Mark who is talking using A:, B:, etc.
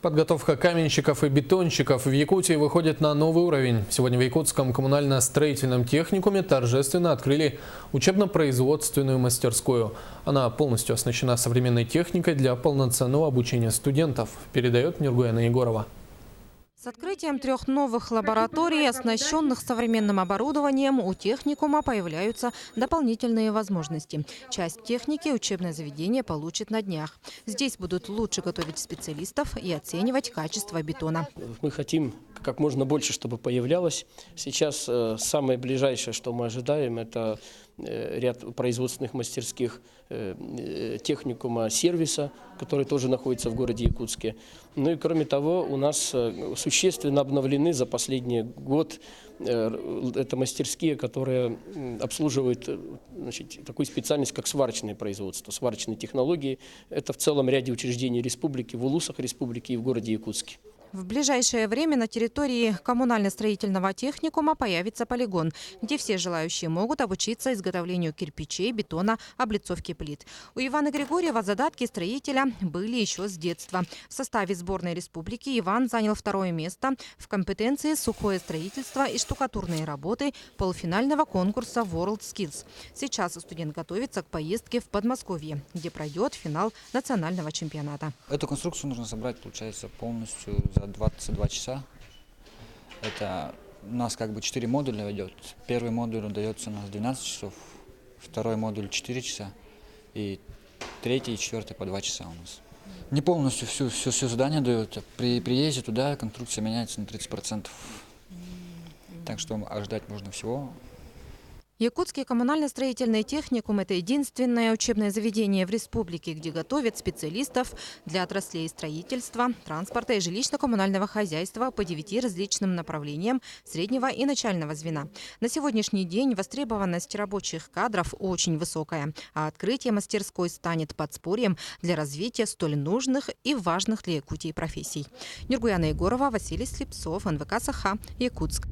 A: Подготовка каменщиков и бетонщиков в Якутии выходит на новый уровень. Сегодня в Якутском коммунально-строительном техникуме торжественно открыли учебно-производственную мастерскую. Она полностью оснащена современной техникой для полноценного обучения студентов, передает Нургуяна Егорова.
B: С открытием 3 новых лабораторий, оснащенных современным оборудованием, у техникума появляются дополнительные возможности. Часть техники учебное заведение получит на днях. Здесь будут лучше готовить специалистов и оценивать качество бетона.
C: Мы хотим как можно больше, чтобы появлялось. Сейчас самое ближайшее, что мы ожидаем, это ряд производственных мастерских техникума сервиса, который тоже находится в городе Якутске. Ну и кроме того, у нас существенно обновлены за последний год это мастерские, которые обслуживают, такую специальность, как сварочное производство, сварочные технологии. Это в целом ряде учреждений республики, в улусах республики и в городе Якутске.
B: В ближайшее время на территории коммунально-строительного техникума появится полигон, где все желающие могут обучиться изготовлению кирпичей, бетона, облицовке плит. У Ивана Григорьева задатки строителя были еще с детства. В составе сборной республики Иван занял 2-е место в компетенции сухое строительство и штукатурные работы полуфинального конкурса WorldSkills. Сейчас студент готовится к поездке в Подмосковье, где пройдет финал национального чемпионата.
D: Эту конструкцию нужно собрать, получается, полностью за 22 часа. Это у нас как бы 4 модуля идет. Первый модуль дается у нас 12 часов, второй модуль 4 часа и третий и четвертый по 2 часа у нас. Не полностью все задание дают. При приезде туда конструкция меняется на 30%. Так что ожидать можно всего.
B: Якутский коммунально-строительный техникум – это единственное учебное заведение в республике, где готовят специалистов для отраслей строительства, транспорта и жилищно-коммунального хозяйства по 9 различным направлениям среднего и начального звена. На сегодняшний день востребованность рабочих кадров очень высокая, а открытие мастерской станет подспорьем для развития столь нужных и важных для Якутии профессий. Нургуяна Егорова, Василий Слепцов, НВК Саха, Якутск.